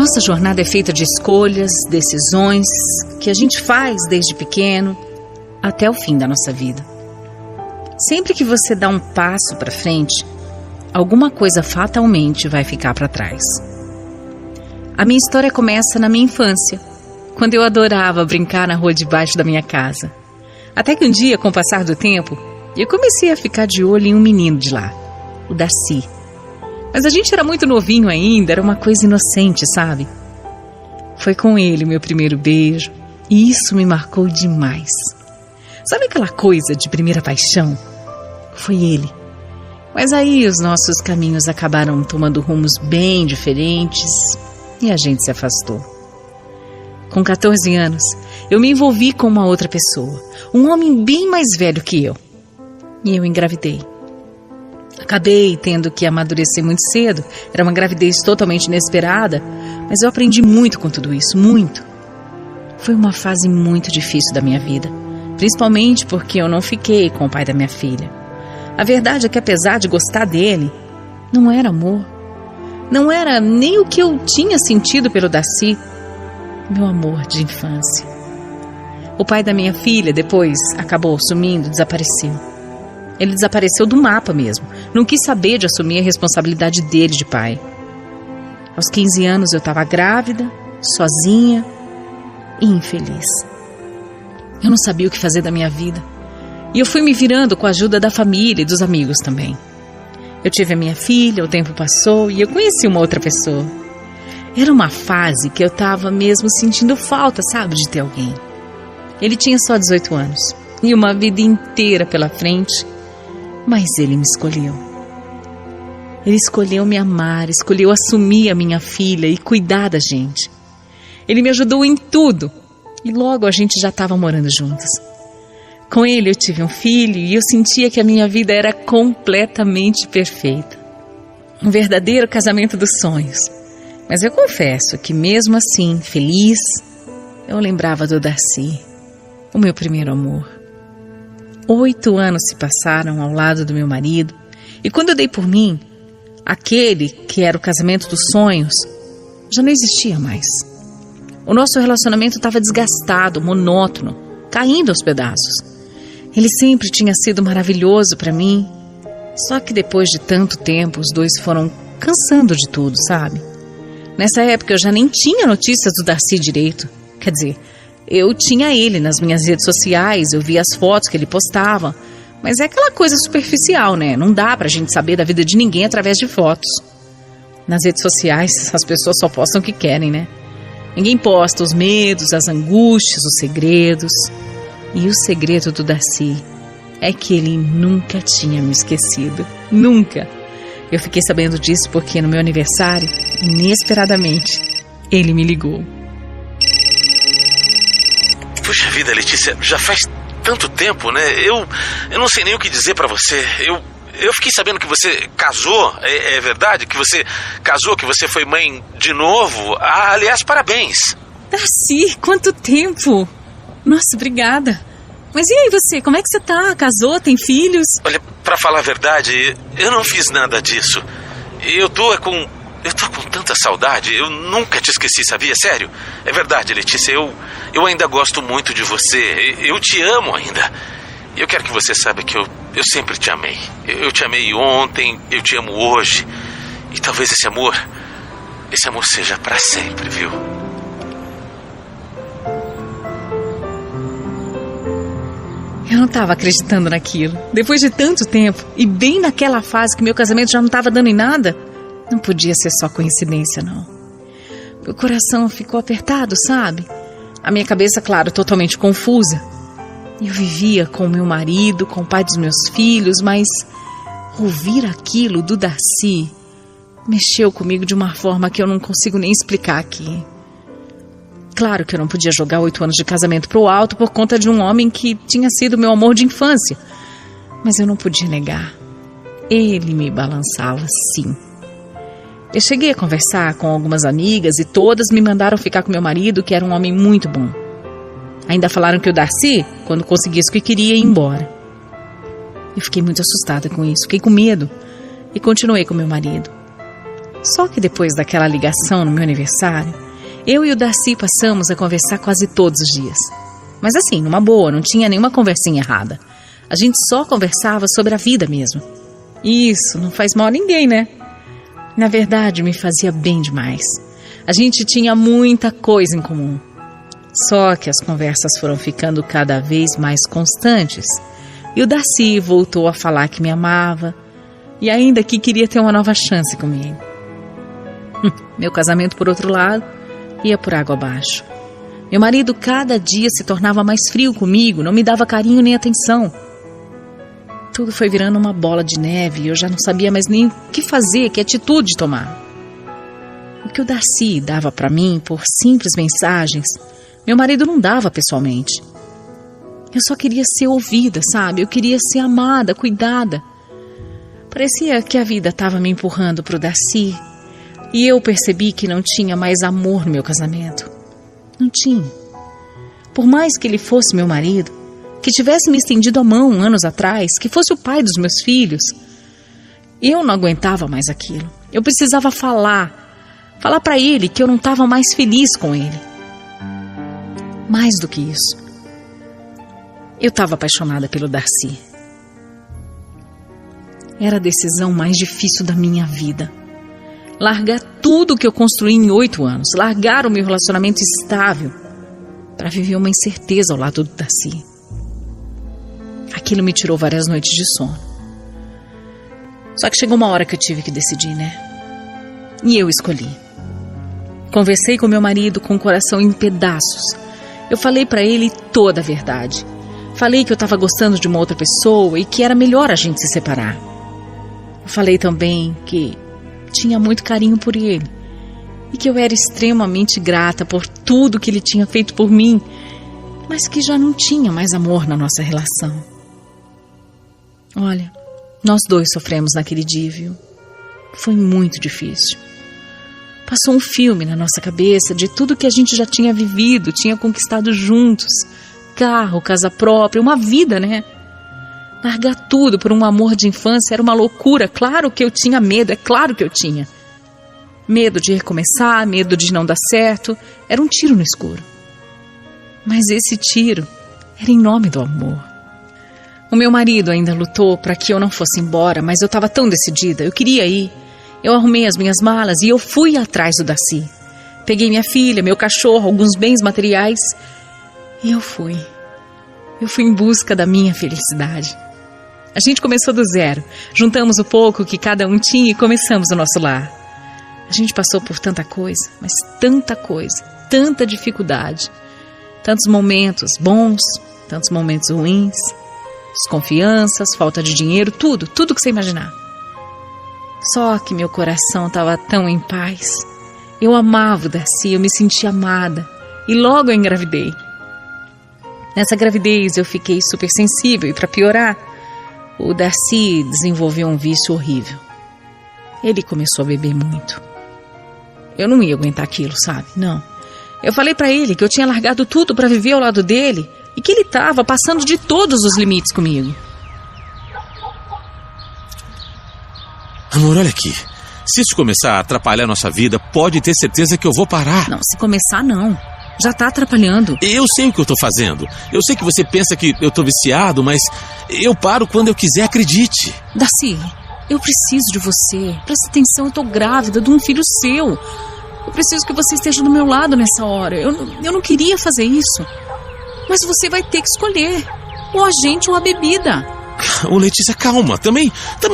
nossa jornada é feita de escolhas, decisões que a gente faz desde pequeno até o fim da nossa vida. Sempre que você dá um passo para frente, alguma coisa fatalmente vai ficar para trás. A minha história começa na minha infância, quando eu adorava brincar na rua debaixo da minha casa. Até que um dia, com o passar do tempo, eu comecei a ficar de olho em um menino de lá, o Darcy. Mas a gente era muito novinho ainda, era uma coisa inocente, sabe? Foi com ele meu primeiro beijo, e isso me marcou demais. Sabe aquela coisa de primeira paixão? Foi ele. Mas aí os nossos caminhos acabaram tomando rumos bem diferentes e a gente se afastou. Com 14 anos, eu me envolvi com uma outra pessoa, um homem bem mais velho que eu. E eu engravidei. Acabei tendo que amadurecer muito cedo, era uma gravidez totalmente inesperada, mas eu aprendi muito com tudo isso, muito. Foi uma fase muito difícil da minha vida, principalmente porque eu não fiquei com o pai da minha filha. A verdade é que apesar de gostar dele, não era amor. Não era nem o que eu tinha sentido pelo Darcy, meu amor de infância. O pai da minha filha depois acabou sumindo, desapareceu. Ele desapareceu do mapa mesmo. Não quis saber de assumir a responsabilidade dele de pai. Aos 15 anos eu estava grávida, sozinha e infeliz. Eu não sabia o que fazer da minha vida. E eu fui me virando com a ajuda da família e dos amigos também. Eu tive a minha filha, o tempo passou e eu conheci uma outra pessoa. Era uma fase que eu estava mesmo sentindo falta, sabe, de ter alguém. Ele tinha só 18 anos e uma vida inteira pela frente. Mas ele me escolheu. Ele escolheu me amar, escolheu assumir a minha filha e cuidar da gente. Ele me ajudou em tudo e logo a gente já estava morando juntos. Com ele eu tive um filho e eu sentia que a minha vida era completamente perfeita. Um verdadeiro casamento dos sonhos. Mas eu confesso que mesmo assim, feliz, eu lembrava do Darcy, o meu primeiro amor. 8 anos se passaram ao lado do meu marido e quando eu dei por mim, aquele que era o casamento dos sonhos já não existia mais. O nosso relacionamento estava desgastado, monótono, caindo aos pedaços. Ele sempre tinha sido maravilhoso para mim, só que depois de tanto tempo os dois foram cansando de tudo, sabe? Nessa época eu já nem tinha notícias do Darcy direito, quer dizer... Eu tinha ele nas minhas redes sociais, eu via as fotos que ele postava, mas é aquela coisa superficial, né? Não dá pra gente saber da vida de ninguém através de fotos. Nas redes sociais, as pessoas só postam o que querem, né? Ninguém posta os medos, as angústias, os segredos. E o segredo do Darcy é que ele nunca tinha me esquecido. Nunca! Eu fiquei sabendo disso porque no meu aniversário, inesperadamente, ele me ligou. Puxa vida, Letícia, já faz tanto tempo, né? Eu não sei nem o que dizer pra você. Eu fiquei sabendo que você casou, é verdade? Que você casou, que você foi mãe de novo? Ah, aliás, parabéns. Darcy, quanto tempo! Nossa, obrigada. Mas e aí você, como é que você tá? Casou, tem filhos? Olha, pra falar a verdade, eu não fiz nada disso. Eu tô com tanta saudade, eu nunca te esqueci, sabia? Sério? É verdade, Letícia, eu ainda gosto muito de você, eu te amo ainda. Eu quero que você saiba que eu sempre te amei. Eu te amei ontem, eu te amo hoje. E talvez esse amor seja pra sempre, viu? Eu não estava acreditando naquilo. Depois de tanto tempo, e bem naquela fase que meu casamento já não estava dando em nada, não podia ser só coincidência, não. Meu coração ficou apertado, sabe? A minha cabeça, claro, totalmente confusa. Eu vivia com o meu marido, com o pai dos meus filhos, mas ouvir aquilo do Darcy mexeu comigo de uma forma que eu não consigo nem explicar aqui. Claro que eu não podia jogar 8 anos de casamento pro alto por conta de um homem que tinha sido meu amor de infância. Mas eu não podia negar. Ele me balançava, sim. Eu cheguei a conversar com algumas amigas e todas me mandaram ficar com meu marido, que era um homem muito bom. Ainda falaram que o Darcy, quando conseguisse o que queria, ia embora. Eu fiquei muito assustada com isso, fiquei com medo e continuei com meu marido. Só que depois daquela ligação no meu aniversário, eu e o Darcy passamos a conversar quase todos os dias. Mas assim, numa boa, não tinha nenhuma conversinha errada. A gente só conversava sobre a vida mesmo. Isso não faz mal a ninguém, né? Na verdade, me fazia bem demais. A gente tinha muita coisa em comum. Só que as conversas foram ficando cada vez mais constantes. E o Darcy voltou a falar que me amava e ainda que queria ter uma nova chance comigo. Meu casamento, por outro lado, ia por água abaixo. Meu marido cada dia se tornava mais frio comigo, não me dava carinho nem atenção. Tudo foi virando uma bola de neve e eu já não sabia mais nem o que fazer, que atitude tomar. O que o Darcy dava para mim por simples mensagens, meu marido não dava pessoalmente. Eu só queria ser ouvida, sabe? Eu queria ser amada, cuidada. Parecia que a vida estava me empurrando para o Darcy e eu percebi que não tinha mais amor no meu casamento. Não tinha. Por mais que ele fosse meu marido, que tivesse me estendido a mão anos atrás, que fosse o pai dos meus filhos, eu não aguentava mais aquilo. Eu precisava falar para ele que eu não estava mais feliz com ele. Mais do que isso, eu estava apaixonada pelo Darcy. Era a decisão mais difícil da minha vida. Largar tudo que eu construí em 8 anos, largar o meu relacionamento estável para viver uma incerteza ao lado do Darcy. Aquilo me tirou várias noites de sono. Só que chegou uma hora que eu tive que decidir, né? E eu escolhi. Conversei com meu marido com o coração em pedaços. Eu falei para ele toda a verdade. Falei que eu estava gostando de uma outra pessoa e que era melhor a gente se separar. Eu falei também que tinha muito carinho por ele e que eu era extremamente grata por tudo que ele tinha feito por mim, mas que já não tinha mais amor na nossa relação. Olha, nós dois sofremos naquele dia, viu? Foi muito difícil. Passou um filme na nossa cabeça de tudo que a gente já tinha vivido, tinha conquistado juntos. Carro, casa própria, uma vida, né? Largar tudo por um amor de infância era uma loucura. Claro que eu tinha medo, é claro que eu tinha. Medo de recomeçar, medo de não dar certo. Era um tiro no escuro. Mas esse tiro era em nome do amor. O meu marido ainda lutou para que eu não fosse embora, mas eu estava tão decidida, eu queria ir. Eu arrumei as minhas malas e eu fui atrás do Darcy. Peguei minha filha, meu cachorro, alguns bens materiais e eu fui. Eu fui em busca da minha felicidade. A gente começou do zero, juntamos o pouco que cada um tinha e começamos o nosso lar. A gente passou por tanta coisa, mas tanta coisa, tanta dificuldade. Tantos momentos bons, tantos momentos ruins, desconfianças, falta de dinheiro, tudo que você imaginar. Só que meu coração estava tão em paz. Eu amava o Darcy, eu me sentia amada. E logo eu engravidei. Nessa gravidez eu fiquei super sensível e para piorar, o Darcy desenvolveu um vício horrível. Ele começou a beber muito. Eu não ia aguentar aquilo, sabe? Não. Eu falei para ele que eu tinha largado tudo para viver ao lado dele e que ele estava passando de todos os limites comigo. Amor, olha aqui. Se isso começar a atrapalhar a nossa vida, pode ter certeza que eu vou parar. Não, se começar, não. Já tá atrapalhando. Eu sei o que eu tô fazendo. Eu sei que você pensa que eu tô viciado, mas eu paro quando eu quiser, acredite. Darcy, eu preciso de você. Presta atenção, eu tô grávida de um filho seu. Eu preciso que você esteja do meu lado nessa hora. Eu não queria fazer isso. Mas você vai ter que escolher. Ou a gente ou a bebida. Ô Letícia, calma. Também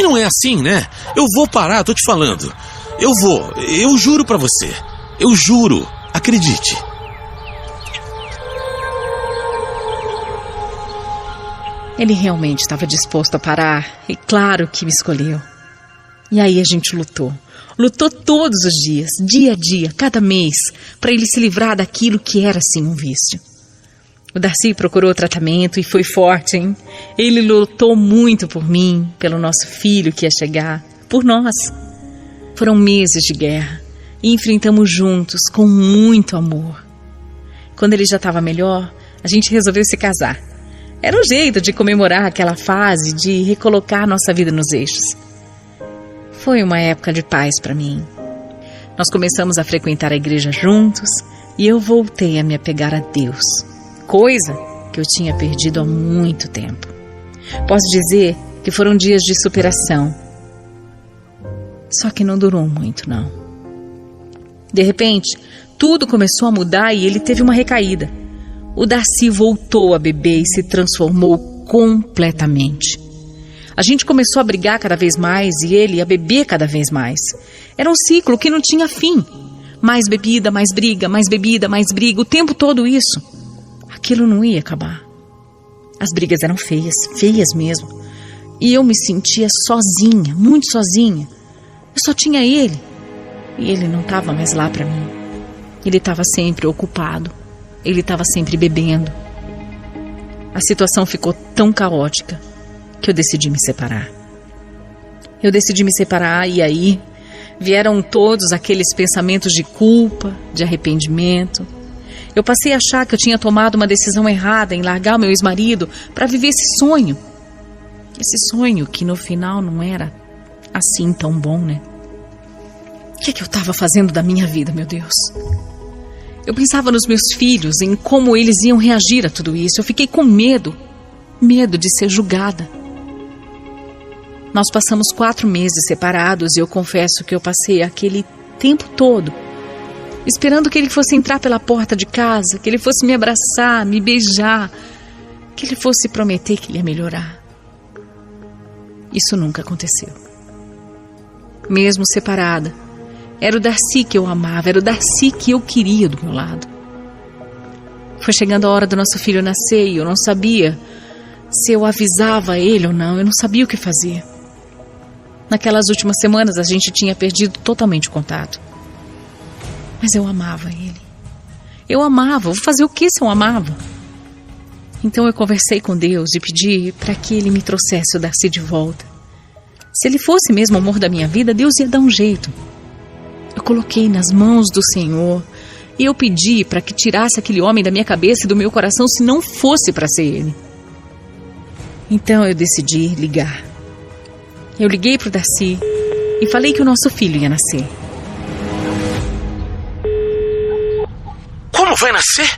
não é assim, né? Eu vou parar, tô te falando. Eu vou. Eu juro pra você. Eu juro. Acredite. Ele realmente estava disposto a parar. E claro que me escolheu. E aí a gente lutou. Lutou todos os dias, dia a dia, cada mês, para ele se livrar daquilo que era sim um vício. O Darcy procurou tratamento e foi forte, hein? Ele lutou muito por mim, pelo nosso filho que ia chegar, por nós. Foram meses de guerra e enfrentamos juntos com muito amor. Quando ele já estava melhor, a gente resolveu se casar. Era um jeito de comemorar aquela fase, de recolocar nossa vida nos eixos. Foi uma época de paz para mim. Nós começamos a frequentar a igreja juntos e eu voltei a me apegar a Deus, coisa que eu tinha perdido há muito tempo. Posso dizer que foram dias de superação. Só que não durou muito, não. De repente, tudo começou a mudar e ele teve uma recaída. O Darcy voltou a beber e se transformou completamente. A gente começou a brigar cada vez mais e ele a beber cada vez mais. Era um ciclo que não tinha fim. Mais bebida, mais briga, mais bebida, mais briga, o tempo todo isso. Aquilo não ia acabar. As brigas eram feias, feias mesmo. E eu me sentia sozinha, muito sozinha. Eu só tinha ele. E ele não estava mais lá para mim. Ele estava sempre ocupado. Ele estava sempre bebendo. A situação ficou tão caótica que eu decidi me separar. Eu decidi me separar e aí vieram todos aqueles pensamentos de culpa, de arrependimento. Eu passei a achar que eu tinha tomado uma decisão errada em largar o meu ex-marido para viver esse sonho. Esse sonho que no final não era assim tão bom, né? O que eu estava fazendo da minha vida, meu Deus? Eu pensava nos meus filhos, em como eles iam reagir a tudo isso. Eu fiquei com medo de ser julgada. Nós passamos 4 meses separados e eu confesso que eu passei aquele tempo todo esperando que ele fosse entrar pela porta de casa, que ele fosse me abraçar, me beijar, que ele fosse prometer que ele ia melhorar. Isso nunca aconteceu. Mesmo separada, era o Darcy que eu amava, era o Darcy que eu queria do meu lado. Foi chegando a hora do nosso filho nascer e eu não sabia se eu avisava ele ou não, eu não sabia o que fazer. Naquelas últimas semanas a gente tinha perdido totalmente o contato. Mas eu amava ele. Eu amava, vou fazer o que se eu amava? Então eu conversei com Deus e pedi para que ele me trouxesse o Darcy de volta. Se ele fosse mesmo o amor da minha vida, Deus ia dar um jeito. Eu coloquei nas mãos do Senhor e eu pedi para que tirasse aquele homem da minha cabeça e do meu coração se não fosse para ser ele. Então eu decidi ligar. Eu liguei para o Darcy e falei que o nosso filho ia nascer. Como vai nascer?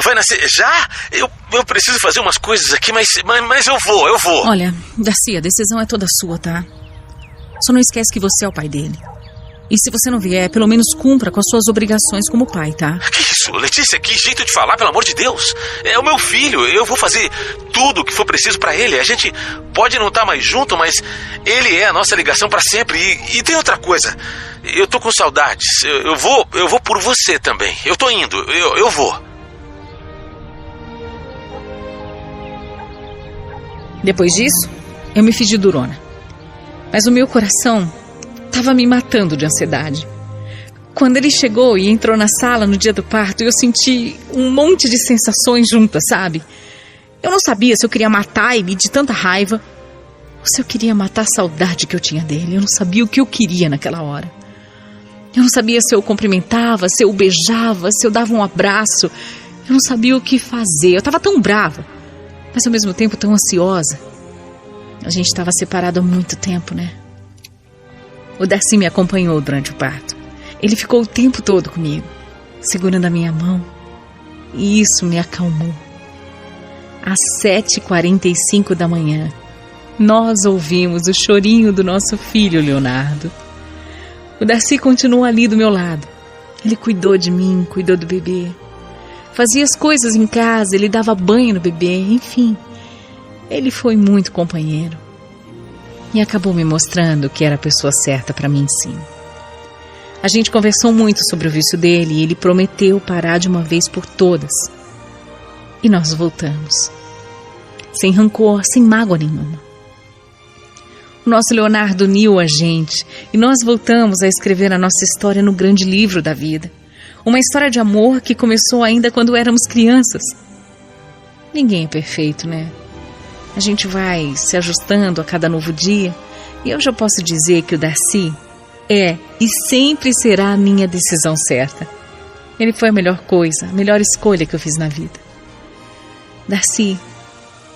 Vai nascer já? Eu preciso fazer umas coisas aqui, mas eu vou. Olha, Darcy, a decisão é toda sua, tá? Só não esquece que você é o pai dele. E se você não vier, pelo menos cumpra com as suas obrigações como pai, tá? Que isso, Letícia? Que jeito de falar, pelo amor de Deus. É o meu filho, eu vou fazer tudo o que for preciso pra ele. A gente pode não estar mais junto, mas ele é a nossa ligação pra sempre. E tem outra coisa, eu tô com saudades. Eu vou por você também. Eu tô indo, eu vou. Depois disso, eu me fiz de durona. Mas o meu coração estava me matando de ansiedade. Quando ele chegou e entrou na sala no dia do parto, eu senti um monte de sensações juntas, sabe? Eu não sabia se eu queria matar ele de tanta raiva ou se eu queria matar a saudade que eu tinha dele. Eu não sabia o que eu queria naquela hora. Eu não sabia se eu o cumprimentava, se eu o beijava, se eu dava um abraço. Eu não sabia o que fazer. Eu estava tão brava, mas ao mesmo tempo tão ansiosa. A gente estava separado há muito tempo, né? O Darcy me acompanhou durante o parto. Ele ficou o tempo todo comigo, segurando a minha mão. E isso me acalmou. Às 7h45 da manhã, nós ouvimos o chorinho do nosso filho, Leonardo. O Darcy continuou ali do meu lado. Ele cuidou de mim, cuidou do bebê. Fazia as coisas em casa, ele dava banho no bebê, enfim. Ele foi muito companheiro. E acabou me mostrando que era a pessoa certa para mim, sim. A gente conversou muito sobre o vício dele e ele prometeu parar de uma vez por todas. E nós voltamos. Sem rancor, sem mágoa nenhuma. O nosso Leonardo uniu a gente e nós voltamos a escrever a nossa história no grande livro da vida. Uma história de amor que começou ainda quando éramos crianças. Ninguém é perfeito, né? A gente vai se ajustando a cada novo dia e eu já posso dizer que o Darcy é e sempre será a minha decisão certa. Ele foi a melhor coisa, a melhor escolha que eu fiz na vida. Darcy,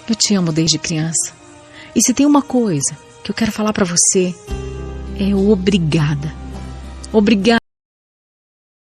eu te amo desde criança. E se tem uma coisa que eu quero falar pra você, é obrigada. Obrigada.